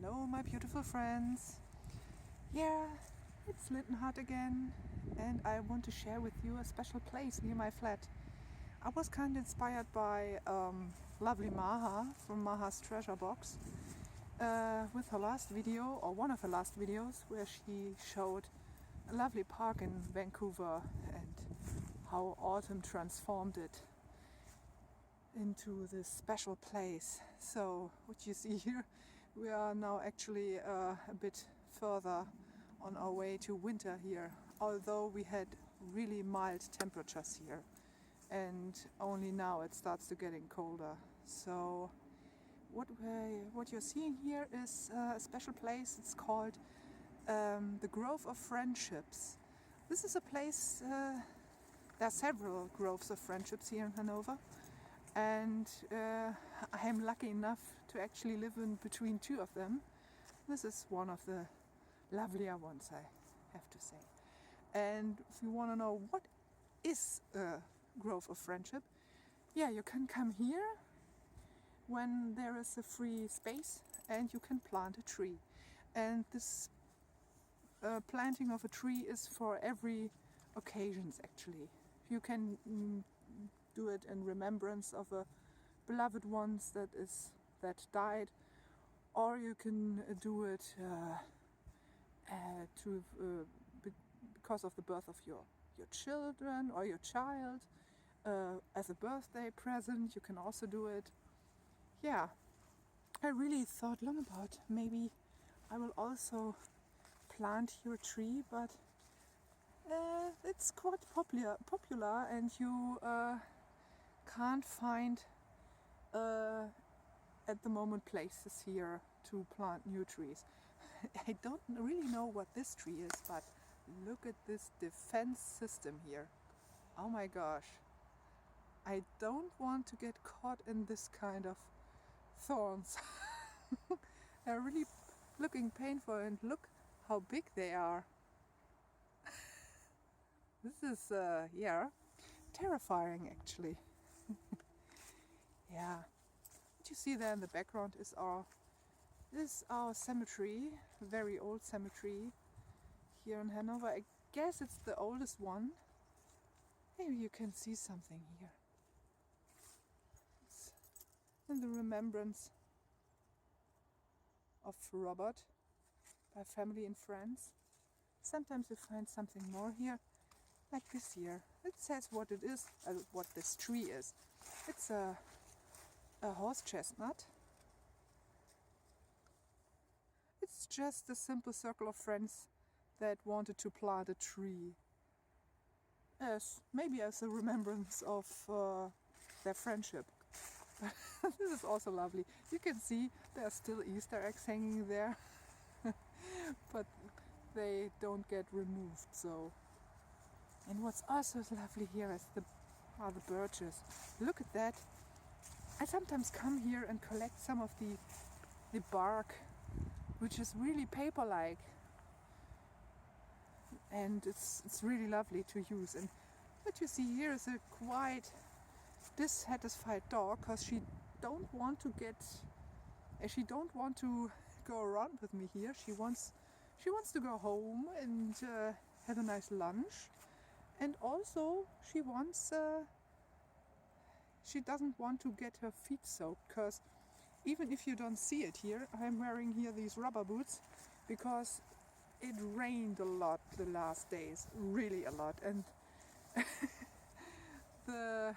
Hello, my beautiful friends. Yeah, it's Lindenhut again, and I want to share with you a special place near my flat. I was kind of inspired by lovely Maha from Maha's Treasure Box with her last video, or one of her last videos, where she showed a lovely park in Vancouver and how autumn transformed it into this special place. So what you see here, we are now actually a bit further on our way to winter here, although we had really mild temperatures here and only now it starts to getting colder. So what you're seeing here is a special place. It's called the Grove of Friendships. This is a place, there are several groves of friendships here in Hanover, and I am lucky enough to actually live in between two of them. This is one of the lovelier ones, I have to say. And if you want to know what is a grove of friendship, yeah, you can come here when there is a free space and you can plant a tree. And this planting of a tree is for every occasions actually. You can do it in remembrance of a beloved ones that died, or you can do it because of the birth of your children or your child, as a birthday present. You can also do it. Yeah, I really thought long about maybe I will also plant your tree, but it's quite popular and you can't find at the moment places here to plant new trees. I don't really know what this tree is, but look at this defense system here. Oh my gosh, I don't want to get caught in this kind of thorns. They're really looking painful, and look how big they are. This is terrifying actually. Yeah, what you see there in the background is our cemetery, a very old cemetery here in Hanover. I guess it's the oldest one. Maybe you can see something here. It's in the remembrance of Robert by family and friends. Sometimes you find something more here, like this here. It says what it is, what this tree is. It's a horse chestnut. It's just a simple circle of friends that wanted to plant a tree, maybe as a remembrance of their friendship. This is also lovely. You can see there are still Easter eggs hanging there, but they don't get removed. So, and what's also lovely here is the birches. Look at that. I sometimes come here and collect some of the bark, which is really paper-like, and it's really lovely to use. And what you see here is a quite dissatisfied dog, because she don't want to go around with me here. She wants to go home and have a nice lunch, and also she doesn't want to get her feet soaked, because even if you don't see it here, I'm wearing here these rubber boots because it rained a lot the last days, really a lot. And the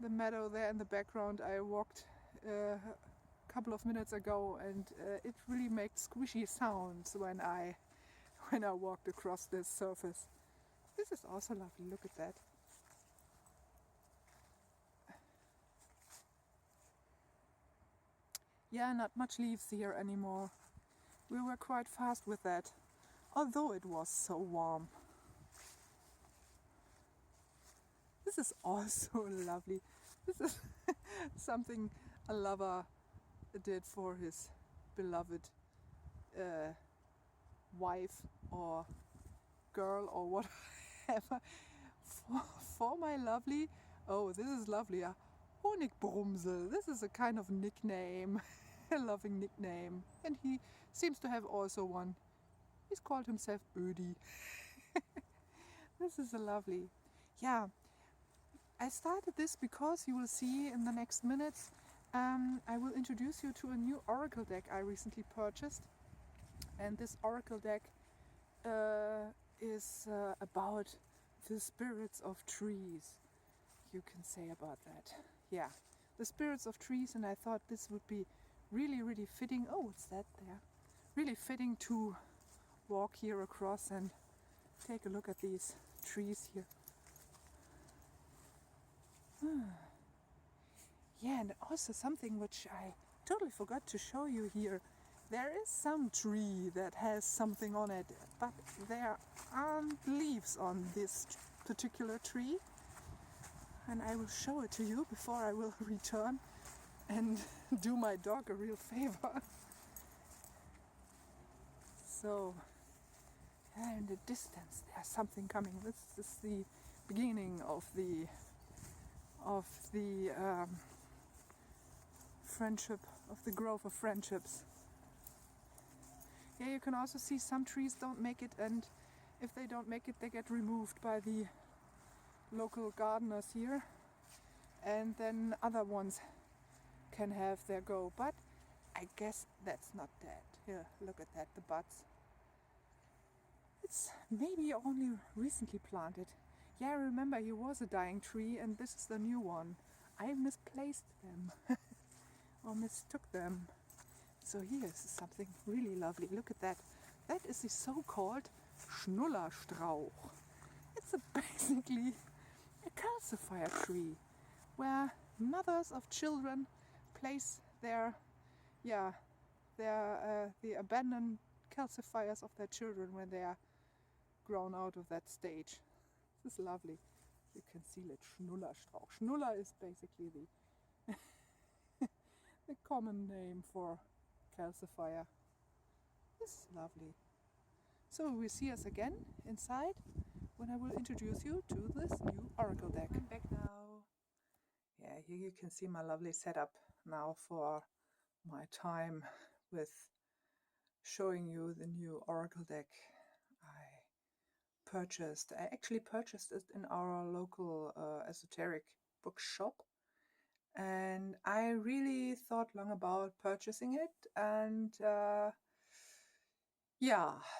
meadow there in the background, I walked a couple of minutes ago, and it really made squishy sounds when I walked across this surface. This is also lovely. Look at that. Yeah, not much leaves here anymore. We were quite fast with that, although it was so warm. This is also lovely. This is something a lover did for his beloved wife or girl or whatever. For my lovely, oh, this is lovely, Honigbrumsel. This is a kind of nickname. a loving nickname. And he seems to have also one. He's called himself Ödi. This is a lovely. Yeah, I started this because you will see in the next minutes I will introduce you to a new oracle deck I recently purchased. And this oracle deck is about the spirits of trees, you can say about that. Yeah, the spirits of trees, and I thought this would be really fitting. Oh, what's that there? Really fitting to walk here across and take a look at these trees here. Yeah, and also something which I totally forgot to show you here. There is some tree that has something on it, but there aren't leaves on this particular tree. And I will show it to you before I will return and do my dog a real favor. So, in the distance there's something coming. This is the beginning of the friendship, of the growth of friendships. Yeah, you can also see some trees don't make it, and if they don't make it, they get removed by the local gardeners here, and then other ones can have their go. But I guess that's not that. Here, look at that, the buds. It's maybe only recently planted. Yeah, I remember he was a dying tree, and this is the new one. I misplaced them or mistook them. So here is something really lovely. Look at that. That is the so-called Schnullerstrauch. It's basically a calcifier tree where mothers of children place the abandoned calcifiers of their children when they are grown out of that stage. This is lovely. You can see it, Schnullerstrauch. Schnuller is basically the common name for calcifier. This is lovely. So we'll see us again inside when I will introduce you to this new oracle deck. I'm back now. Yeah, here you can see my lovely setup now for my time with showing you the new oracle deck I purchased. I actually purchased it in our local esoteric bookshop, and I really thought long about purchasing it. And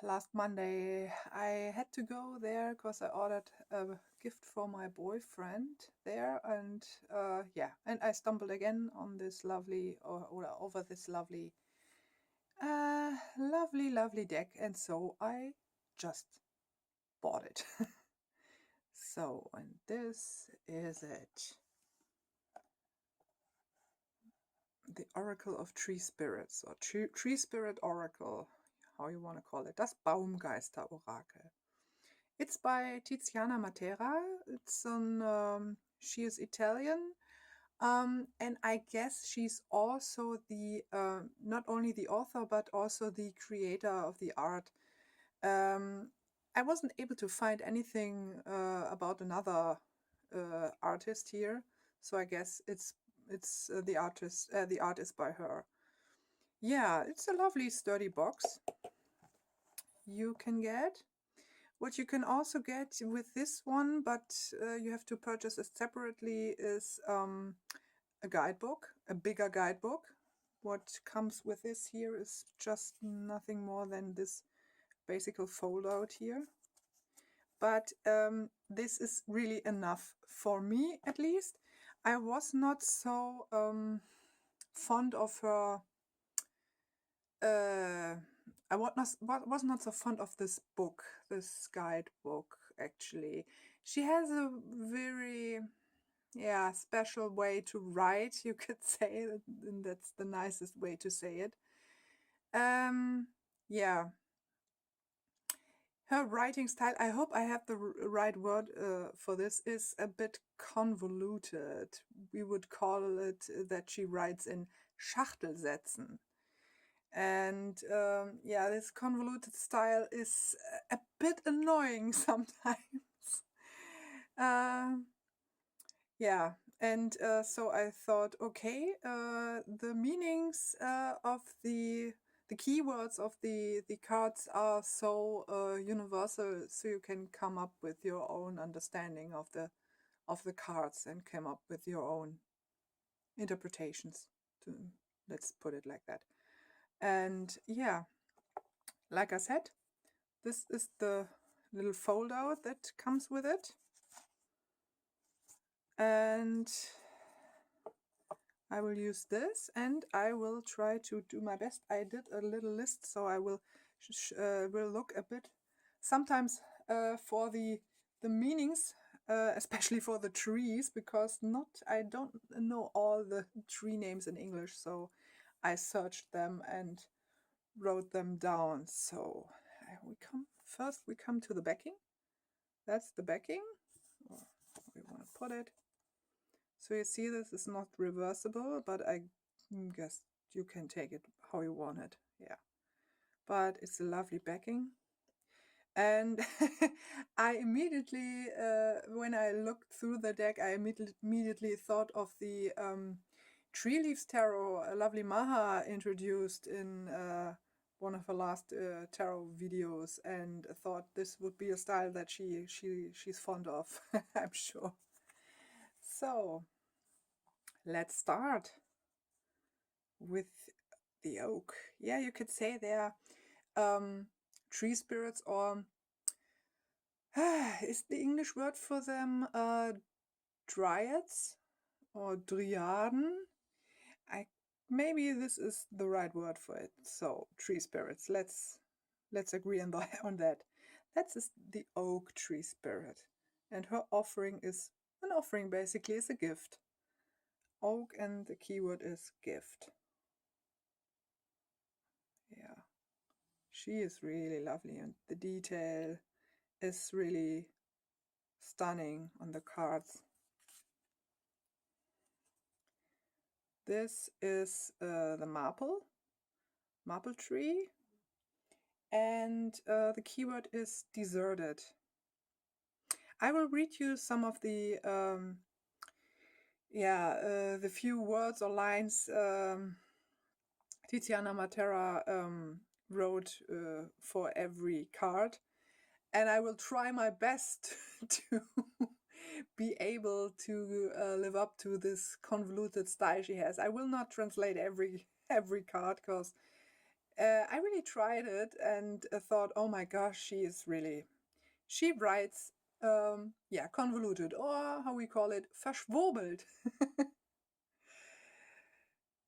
last Monday I had to go there because I ordered a gift for my boyfriend there, and and I stumbled again on this lovely over this lovely lovely deck, and so I just bought it. So, and this is it. The Oracle of Tree Spirits, or Tree Spirit Oracle, how you want to call it. Das Baumgeister-Orakel. It's by Tiziana Matera. It's she is Italian. And I guess she's also the not only the author but also the creator of the art. I wasn't able to find anything about another artist here, so I guess it's the artist. The art is by her. Yeah, it's a lovely sturdy box you can get. What you can also get with this one, but you have to purchase it separately, is a guidebook, a bigger guidebook. What comes with this here is just nothing more than this basic fold out here. But this is really enough for me, at least. I was not so fond of her. I was not so fond of this book, this guidebook, actually. She has a very special way to write, you could say, and that's the nicest way to say it. Her writing style, I hope I have the right word for this, is a bit convoluted. We would call it that she writes in Schachtelsätzen. And this convoluted style is a bit annoying sometimes. And so I thought, okay, the meanings of the keywords of the cards are so universal, so you can come up with your own understanding of the cards and come up with your own interpretations. Let's put it like that. And yeah, like I said, this is the little folder that comes with it. And I will use this, and I will try to do my best. I did a little list, so I will look a bit sometimes for the meanings, especially for the trees, because I don't know all the tree names in English, so I searched them and wrote them down. So we come to the backing. That's the backing. Or we want to put it. So you see this is not reversible, but I guess you can take it how you want it. Yeah, but it's a lovely backing. And I immediately, when I looked through the deck, I immediately thought of the Tree Leaves Tarot, a lovely Maha introduced in one of her last tarot videos, and thought this would be a style that she's fond of, I'm sure. So let's start with the oak. Yeah, you could say they're tree spirits, or is the English word for them dryads or dryaden? Maybe this is the right word for it. So tree spirits. Let's agree on that. That's the oak tree spirit, and her offering is an offering. Basically, is a gift. Oak, and the keyword is gift. Yeah, she is really lovely, and the detail is really stunning on the cards. This is the maple tree, and the keyword is deserted. I will read you some of the the few words or lines Tiziana Matera wrote for every card, and I will try my best to be able to live up to this convoluted style she has. I will not translate every card, because I really tried it and thought, oh my gosh, she writes convoluted, or how we call it, verschwurbelt.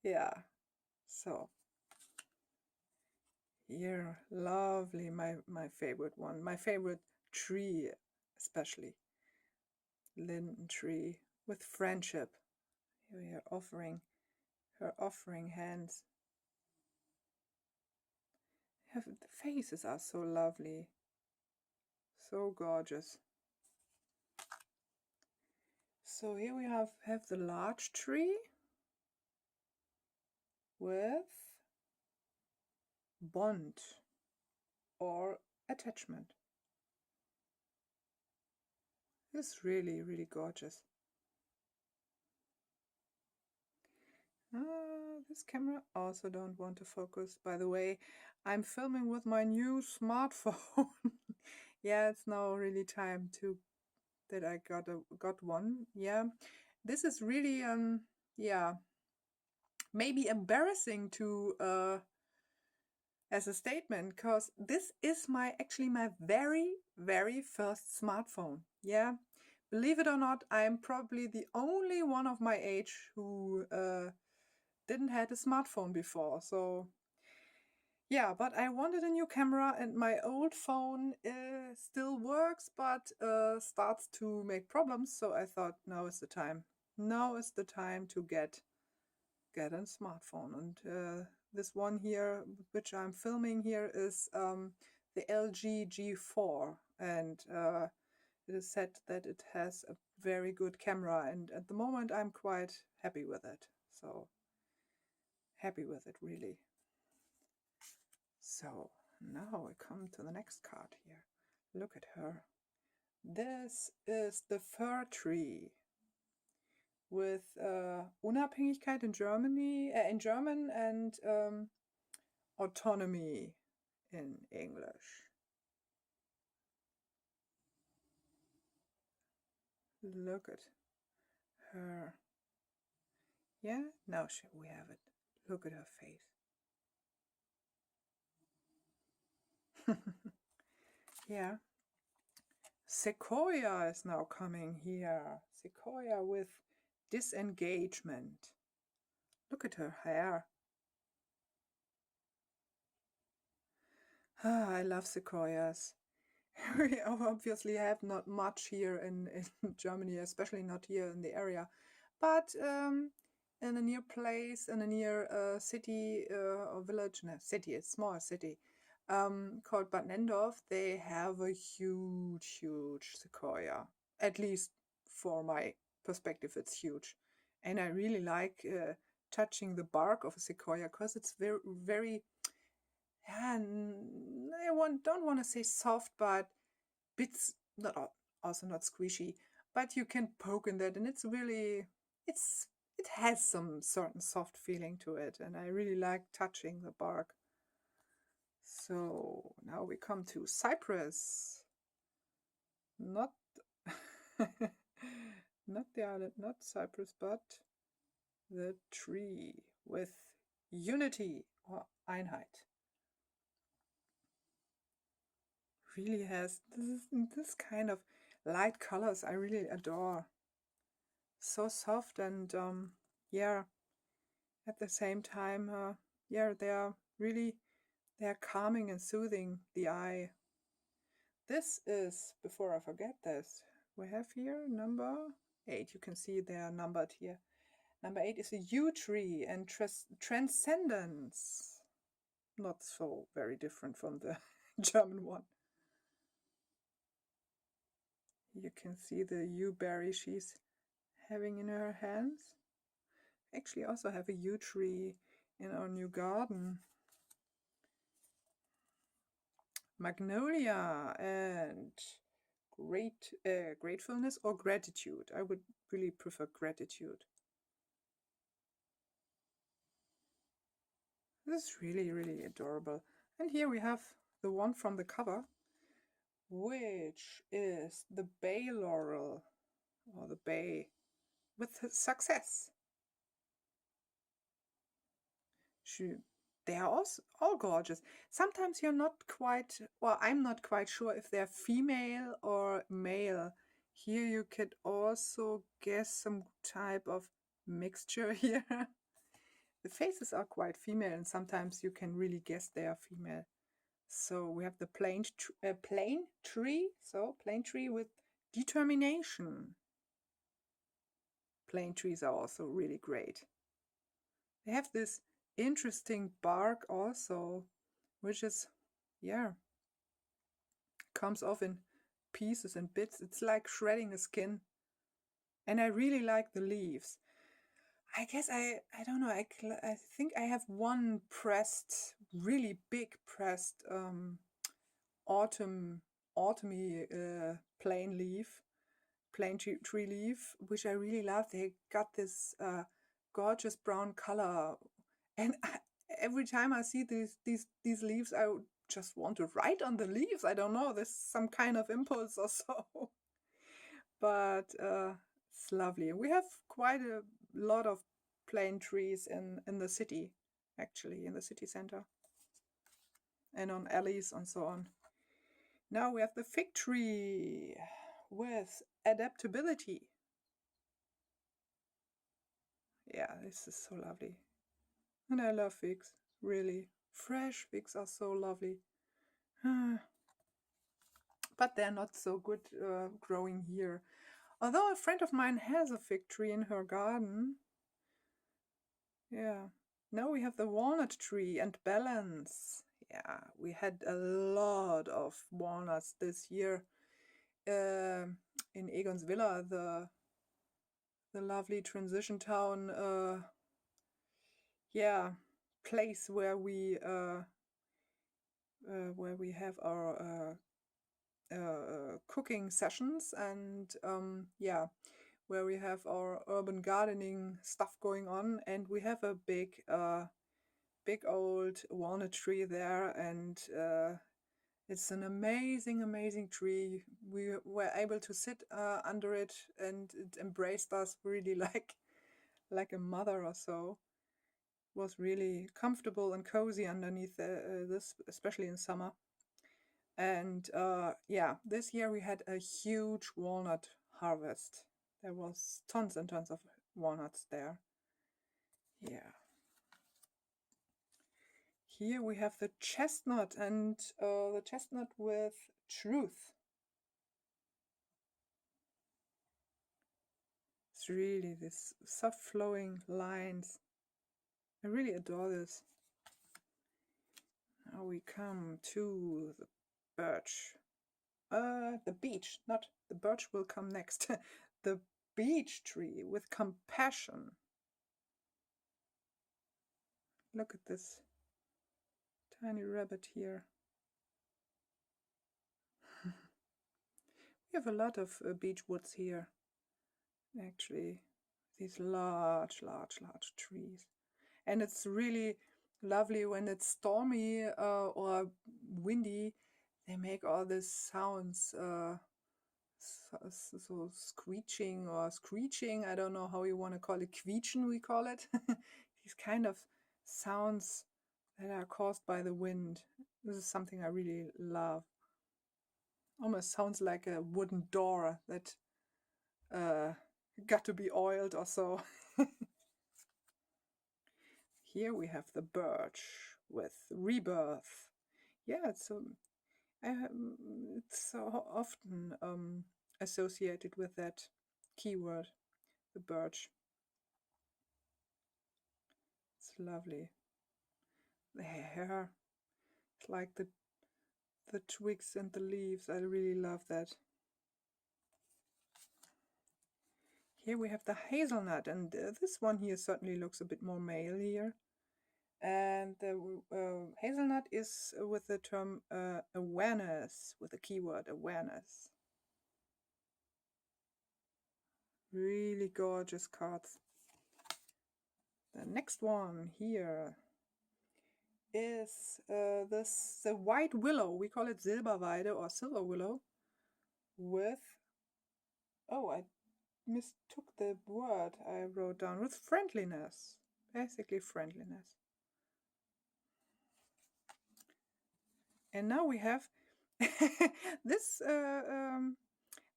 Yeah, so here, lovely, my favorite one, my favorite tree, especially linden tree with friendship. Here we are offering her offering hands. The faces are so lovely, so gorgeous. So here we have the large tree with bond or attachment. It's really, really gorgeous. This camera also don't want to focus. By the way, I'm filming with my new smartphone. Yeah, it's now really time that I got one. Yeah, this is really maybe embarrassing to as a statement, because this is actually my very first smartphone. Yeah, believe it or not, I'm probably the only one of my age who didn't had a smartphone before. So yeah, but I wanted a new camera, and my old phone still works, but starts to make problems. So I thought, now is the time. Now is the time to get a smartphone. And this one here, which I'm filming here, is the LG G4, and it is said that it has a very good camera, and at the moment I'm quite happy with it. So happy with it, really. So now we come to the next card here. Look at her. This is the fir tree. with Unabhängigkeit in Germany, in German, and autonomy in English. Look at her. Yeah, now we have it. Look at her face. Yeah. Sequoia is now coming here. Sequoia with disengagement. Look at her hair. Ah, I love sequoias. We obviously have not much here in Germany, especially not here in the area. But in a near place, in a near city or village, no, city, a small city, called Bad Nendorf, they have a huge, huge sequoia. At least for my perspective, it's huge. And I really like touching the bark of a sequoia because it's very, very, yeah, don't want to say soft, but bits, not also not squishy, but you can poke in that, and it's really, it has some certain soft feeling to it, and I really like touching the bark. So now we come to cypress, not not the island, not cypress, but the tree with unity or Einheit. Really has this kind of light colors I really adore. So soft and yeah, at the same time, yeah, they're calming and soothing the eye. This is, before I forget this, we have here number 8. You can see they are numbered here. Number 8 is a yew tree and transcendence. Not so very different from the German one. You can see the yew berry she's having in her hands. Actually also have a yew tree in our new garden. Magnolia and gratefulness or gratitude. I would really prefer gratitude. This is really, really adorable. And here we have the one from the cover, which is the bay laurel, or the bay with success. They are also all gorgeous. Sometimes you're not quite, well, I'm not quite sure if they're female or male. Here you could also guess some type of mixture here. The faces are quite female, and sometimes you can really guess they are female. So we have the plain tree, so plain tree with determination. Plain trees are also really great. They have this interesting bark also, which is, yeah, comes off in pieces and bits. It's like shredding a skin. And I really like the leaves. I guess I don't know, I think I have one pressed, really big pressed autumny plain leaf, plain tree leaf, which I really love. They got this gorgeous brown color, and every time I see these leaves, I would just want to write on the leaves. I don't know, there's some kind of impulse or so. But it's lovely. We have quite a lot of plain trees in the city, actually, in the city center, and on alleys and so on. Now we have the fig tree with adaptability. Yeah, this is so lovely. And I love figs, really. Fresh figs are so lovely. But they're not so good growing here. Although a friend of mine has a fig tree in her garden. Yeah. Now we have the walnut tree and balance. Yeah, we had a lot of walnuts this year in Egon's Villa, the lovely transition town, yeah, place where we have our cooking sessions, and yeah, where we have our urban gardening stuff going on, and we have a big old walnut tree there, and it's an amazing tree. We were able to sit under it, and it embraced us really like a mother or so. It was really comfortable and cozy underneath this, especially in summer. And yeah, this year we had a huge walnut harvest. There was tons and tons of walnuts there. Yeah. Here we have the chestnut, and the chestnut with truth. It's really this soft flowing lines. I really adore this. Now we come to the birch. The beech, not the birch will come next. The beech tree with compassion. Look at this tiny rabbit here. We have a lot of beech woods here, actually. These large trees. And it's really lovely when it's stormy or windy. They make all these sounds, so screeching or screeching. I don't know how you want to call it. Quietschen, we call it. These kind of sounds that are caused by the wind. This is something I really love. Almost sounds like a wooden door that got to be oiled or so. Here we have the birch with rebirth. Yeah, it's so often associated with that keyword, the birch. It's lovely. The hair, it's like the twigs and the leaves. I really love that. Here we have the hazelnut, and this one here certainly looks a bit more male here. And the hazelnut is with the term awareness, with the keyword awareness. Really gorgeous cards. The next one here is the white willow. We call it Silberweide or silver willow. With, oh, I mistook the word I wrote down, with friendliness. Basically friendliness. And now we have this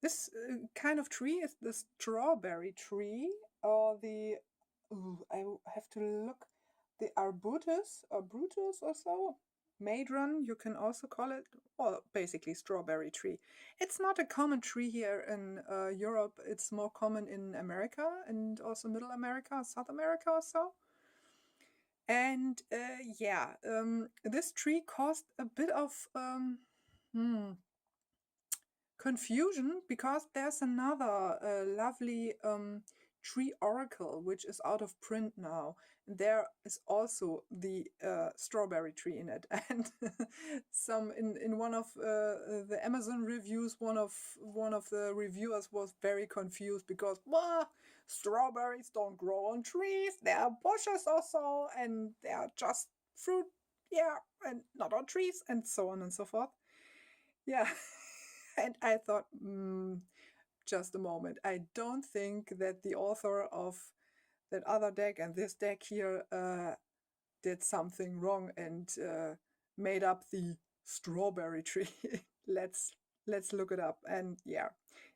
this kind of tree is the strawberry tree, or the I have to look, the arbutus or brutus or so. Madron, you can also call it, or basically strawberry tree. It's not a common tree here in Europe. It's more common in America and also Middle America, South America or so. And yeah, this tree caused a bit of confusion, because there's another lovely tree oracle which is out of print now. There is also the strawberry tree in it, and some in one of the Amazon reviews, one of the reviewers was very confused because strawberries don't grow on trees, they are bushes or so, and they are just fruit, yeah, and not on trees, and so on and so forth. Yeah. And I thought, just a moment. I don't think that the author of that other deck and this deck here did something wrong and made up the strawberry tree. let's look it up. And yeah,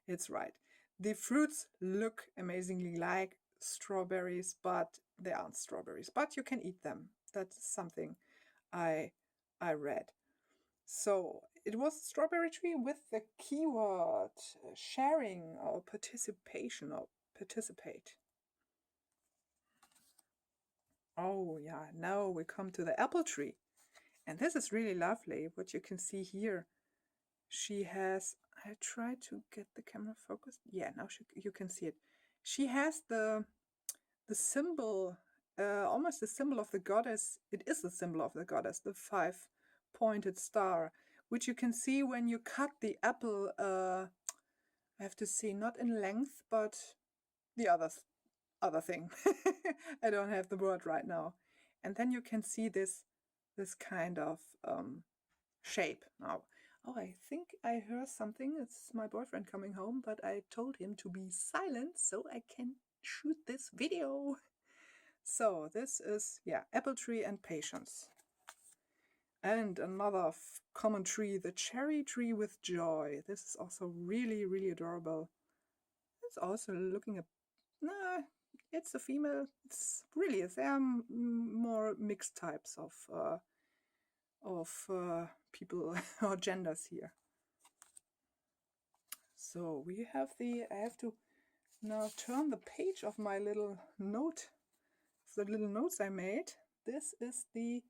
it's right. The fruits look amazingly like strawberries, but they aren't strawberries. But you can eat them. That's something I read. So it was a strawberry tree with the keyword sharing or participation or participate. Oh yeah, now we come to the apple tree. And this is really lovely, what you can see here. She has, I try to get the camera focused. Yeah, now you can see it. She has the symbol, almost the symbol of the goddess. It is the symbol of the goddess, the 5-pointed star, which you can see when you cut the apple, I have to see, not in length, but the other thing. I don't have the word right now. And then you can see this kind of shape now. Oh, I think I heard something. It's my boyfriend coming home, but I told him to be silent so I can shoot this video. So this is, yeah, apple tree and patience. And another common tree, the cherry tree with joy. This is also really, really adorable. It's also looking a, nah, it's a female. It's really, there are more mixed types of people or genders here. So we have I have to now turn the page of my little note, the little notes I made. This is the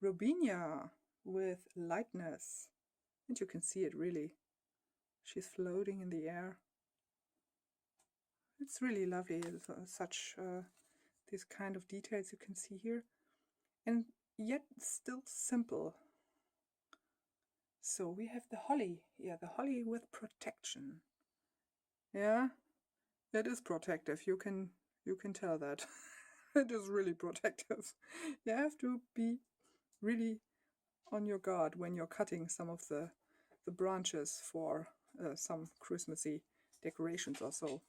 Robinia with lightness. And you can see it really. She's floating in the air. It's really lovely, such these kind of details you can see here. And yet still simple. So we have the holly. Yeah, the holly with protection. Yeah, it is protective. You can tell that. It is really protective. You have to be really on your guard when you're cutting some of the branches for some Christmassy decorations or so.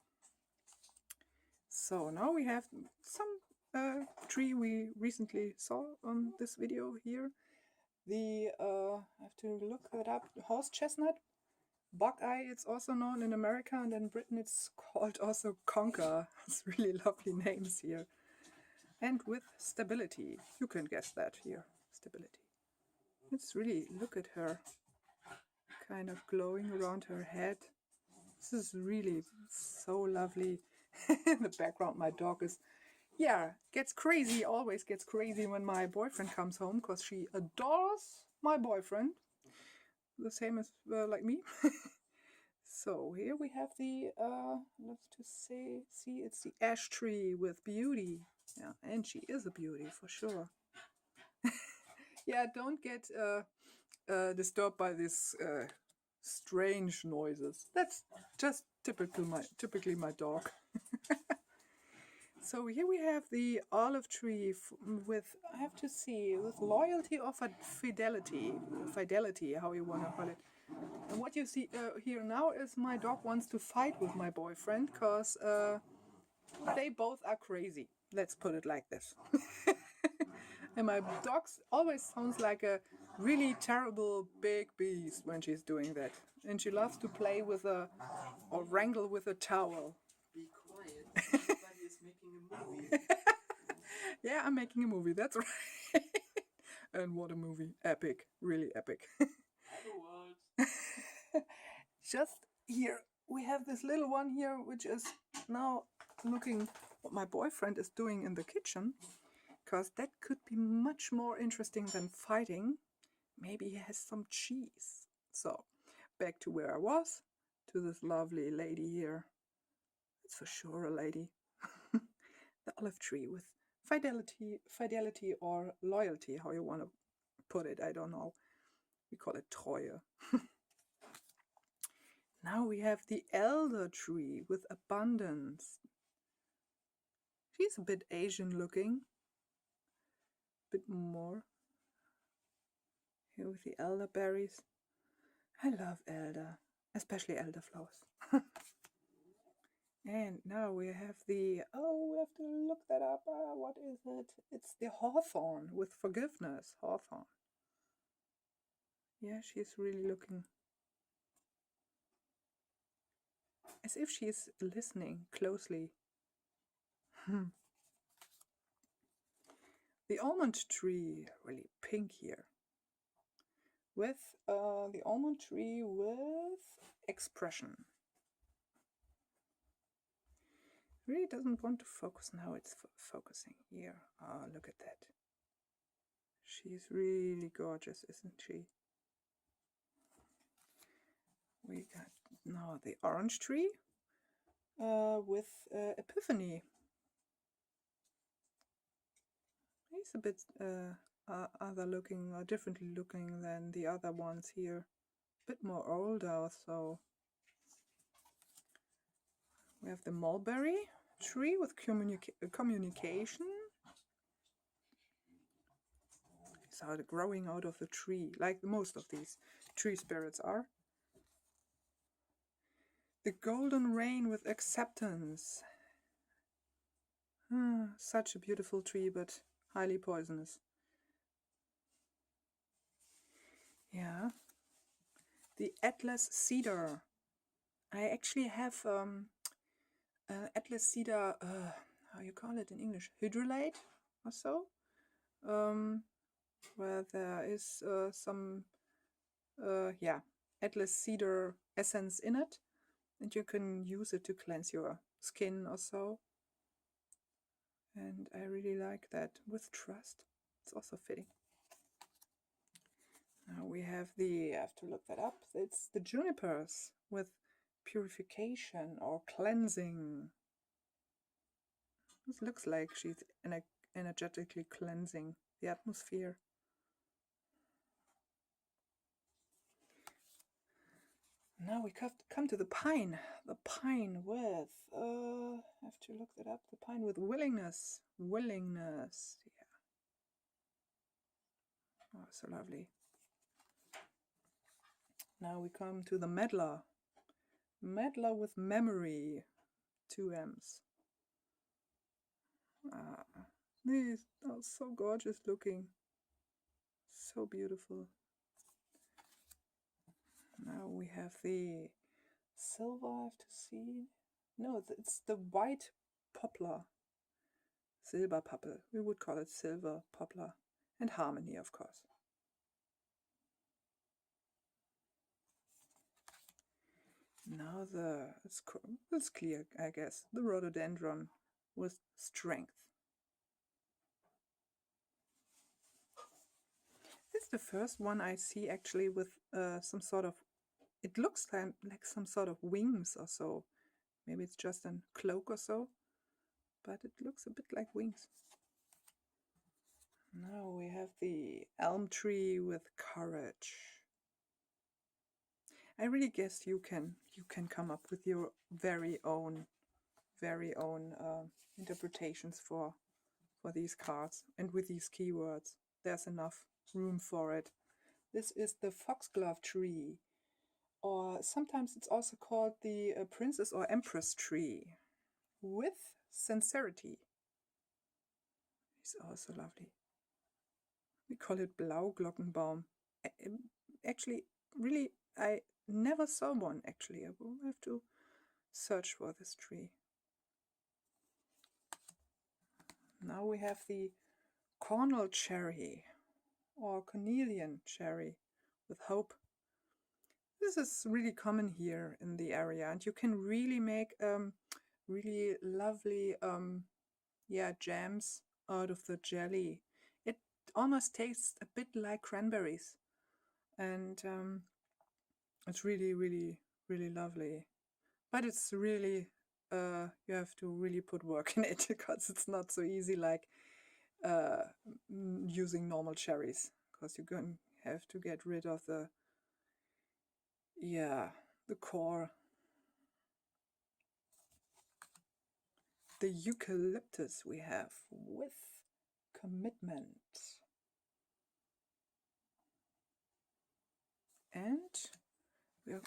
So now we have some tree we recently saw on this video here. The I have to look that up. Horse chestnut, buckeye. It's also known in America, and in Britain it's called also conker. It's really lovely names here. And with stability, you can guess that here. Stability. It's really, look at her, kind of glowing around her head. This is really so lovely. In the background, my dog is, yeah, gets crazy, always gets crazy when my boyfriend comes home, because she adores my boyfriend. The same as like me. So here we have the, let's just see, it's the ash tree with beauty. Yeah, and she is a beauty for sure. Yeah, don't get disturbed by these strange noises. That's just typically my dog. So here we have the olive tree with, I have to see, with loyalty or fidelity, how you want to call it. And what you see here now is my dog wants to fight with my boyfriend, because they both are crazy. Let's put it like this. And my dog always sounds like a really terrible big beast when she's doing that. And she loves to play with or wrangle with a towel. Be quiet, somebody is making a movie. Yeah, I'm making a movie, that's right. And what a movie. Epic, really epic. Just here, we have this little one here, which is now looking what my boyfriend is doing in the kitchen, because that could be much more interesting than fighting. Maybe he has some cheese. So, back to where I was, to this lovely lady here. It's for sure a lady. The olive tree with fidelity or loyalty, how you want to put it, I don't know. We call it Treue. Now we have the elder tree with abundance. She's a bit Asian looking. Bit more. Here with the elderberries. I love elder, especially elderflowers. And now we have the, oh, we have to look that up. What is it? It's the hawthorn with forgiveness. Hawthorn. Yeah, she's really looking as if she's listening closely. The almond tree, really pink here. With the almond tree with expression. Really doesn't want to focus now, it's focusing here. Ah, look at that. She's really gorgeous, isn't she? We got now the orange tree with Epiphany. He's a bit other looking or differently looking than the other ones here. A bit more older, so we have the mulberry tree with communication. It's growing out of the tree, like most of these tree spirits are. The golden rain with acceptance. Such a beautiful tree, but highly poisonous. Yeah. The Atlas cedar. I actually have Atlas cedar, how you call it in English? Hydrolate or so? Where there is some, yeah, Atlas cedar essence in it. And you can use it to cleanse your skin or so. And I really like that with trust. It's also fitting. Now we have I have to look that up. It's the junipers with purification or cleansing. This looks like she's energetically cleansing the atmosphere. Now we come to the pine. The pine with, I have to look that up. The pine with willingness. Willingness, yeah. Oh, so lovely. Now we come to the medlar. Medlar with memory. 2 M's. These are so gorgeous looking. So beautiful. Now we have the silver, I have to see. No, it's the white poplar. Silber poplar. We would call it silver poplar. And harmony, of course. Now it's clear, I guess. The rhododendron with strength. This is the first one I see actually with some sort of, it looks like some sort of wings or so. Maybe it's just a cloak or so, but it looks a bit like wings. Now we have the elm tree with courage. I really guess you can come up with your very own interpretations for these cards, and with these keywords there's enough room for it. This is the foxglove tree, or sometimes it's also called the princess or empress tree, with sincerity. It's also lovely. We call it Blauglockenbaum. Actually, really, I never saw one actually. I will have to search for this tree. Now we have the cornel cherry or cornelian cherry with hope. This is really common here in the area, and you can really make really lovely jams out of the jelly. It almost tastes a bit like cranberries, and it's really really lovely, but it's really you have to really put work in it, because it's not so easy like using normal cherries, because you're going to have to get rid of the core. The eucalyptus we have with commitment. And we're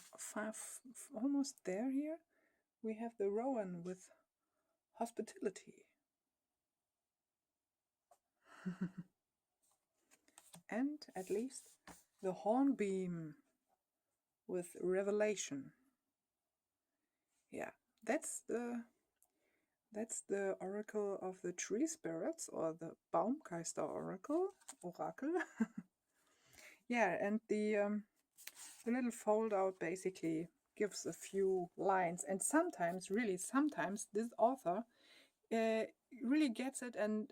almost there here. We have the rowan with hospitality. And at least the hornbeam with revelation. Yeah, that's the oracle of the tree spirits, or the Baumgeister oracle. Yeah, and the little fold out basically gives a few lines, and sometimes this author really gets it, and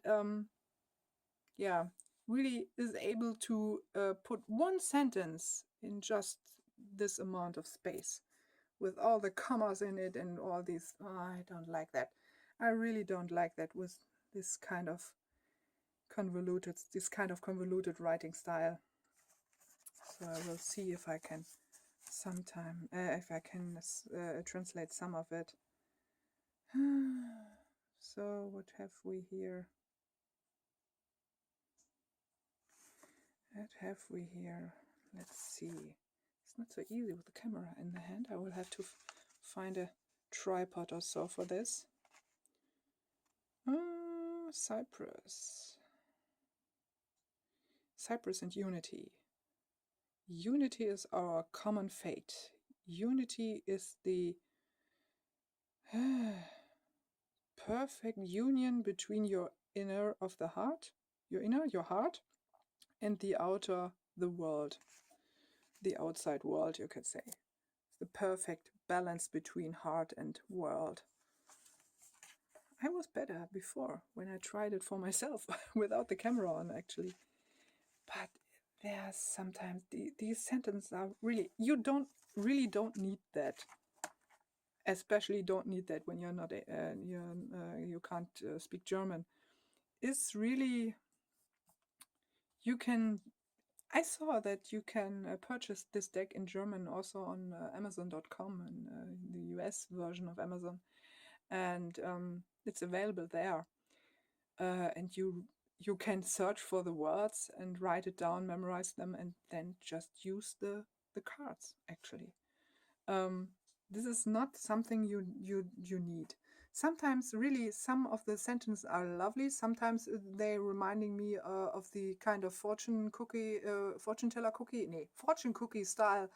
really is able to put one sentence in just this amount of space, with all the commas in it and all these. I don't like that. I really don't like that with this kind of convoluted writing style. So I will see if I can translate some of it. So what have we here? What have we here? Let's see. It's not so easy with the camera in the hand. I will have to find a tripod or so for this. Cyprus. Cyprus and unity. Unity is our common fate. Unity is the perfect union between your inner of the heart, your heart, and the outer, the world, the outside world, you could say. The perfect balance between heart and world. I was better before when I tried it for myself without the camera on, actually. But there's sometimes these sentences are really, you don't need that. Especially don't need that when you're not you can't speak German. It's really, you can. I saw that you can purchase this deck in German also on Amazon.com, and the US version of Amazon, and it's available there. And you can search for the words and write it down, memorize them, and then just use the cards. Actually, this is not something you need. Sometimes really some of the sentences are lovely. Sometimes they reminding me of the kind of fortune teller cookie style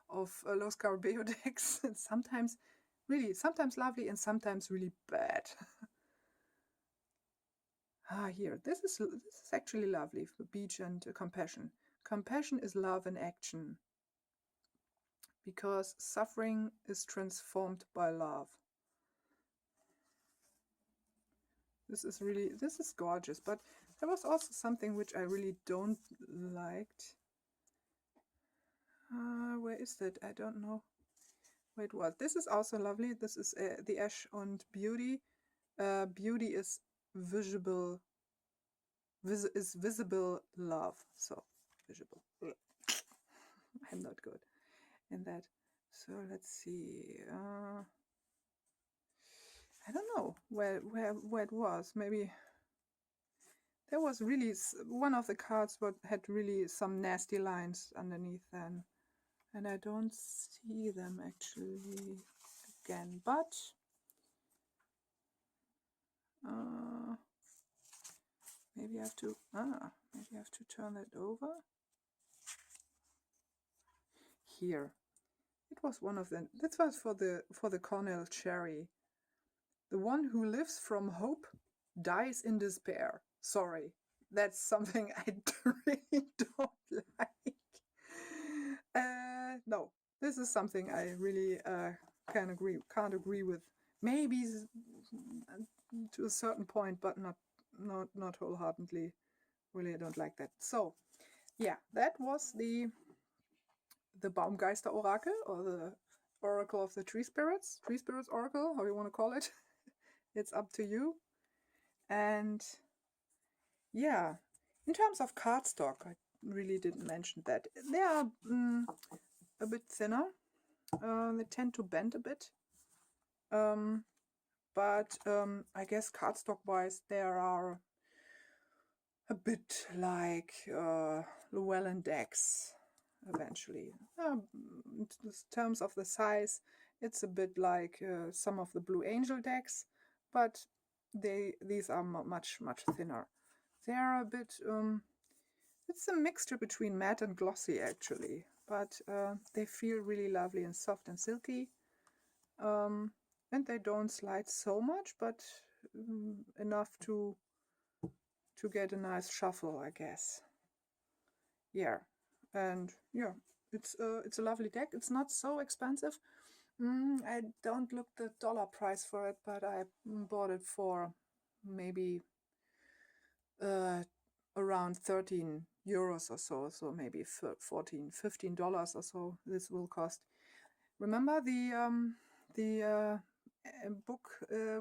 of Los Carabeo decks. Sometimes lovely and sometimes really bad. Here, this is actually lovely for beach and compassion. Compassion is love in action, because suffering is transformed by love. This is gorgeous, but there was also something which I really don't liked. Where is that? I don't know where it was. This is also lovely. This is the Ash and Beauty. Beauty is visible. Is visible love. So visible. I'm not good in that. So let's see. I don't know where it was. Maybe there was really one of the cards what had really some nasty lines underneath then, and I don't see them actually again. But maybe I have to turn that over. Here, it was one of them. This was for the Cornell Cherry. The one who lives from hope dies in despair. Sorry, that's something I really don't like. No, this is something I really can't agree with. Maybe to a certain point, but not wholeheartedly. Really, I don't like that. So, yeah, that was the Baumgeister Oracle, or the Oracle of the Tree Spirits Oracle, how you want to call it. It's up to you. And yeah, in terms of cardstock, I really didn't mention that. They are a bit thinner. They tend to bend a bit. But I guess cardstock wise, there are a bit like Llewellyn decks eventually. In terms of the size, it's a bit like some of the Blue Angel decks, but these are much thinner. They are a bit, it's a mixture between matte and glossy actually, but they feel really lovely and soft and silky. And they don't slide so much, but enough to get a nice shuffle, I guess. Yeah, and yeah, it's a lovely deck. It's not so expensive. I don't look the dollar price for it, but I bought it for maybe around 13 euros or so, so maybe $15 or so this will cost. Remember the book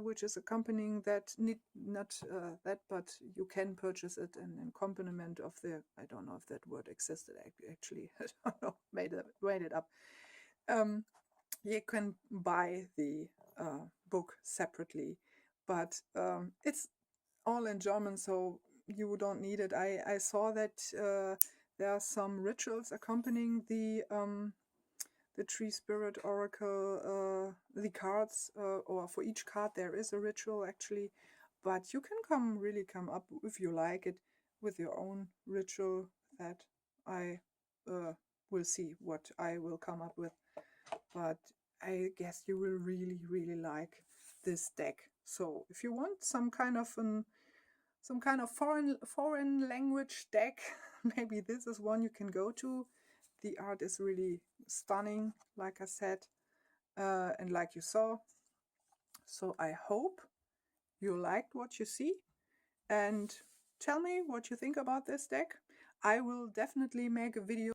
which is accompanying that, not that, but you can purchase it in accompaniment of the, I don't know if that word existed actually, I don't know, made it up. You can buy the book separately but it's all in German, so you don't need it. I saw that there are some rituals accompanying the Tree Spirit Oracle, the cards, or for each card there is a ritual actually, but you can really come up, if you like it, with your own ritual that I will see what I will come up with. But I guess you will really like this deck. So if you want some kind of foreign language deck, maybe this is one you can go to. The art is really stunning, like I said, and like you saw. So I hope you liked what you see, and tell me what you think about this deck. I will definitely make a video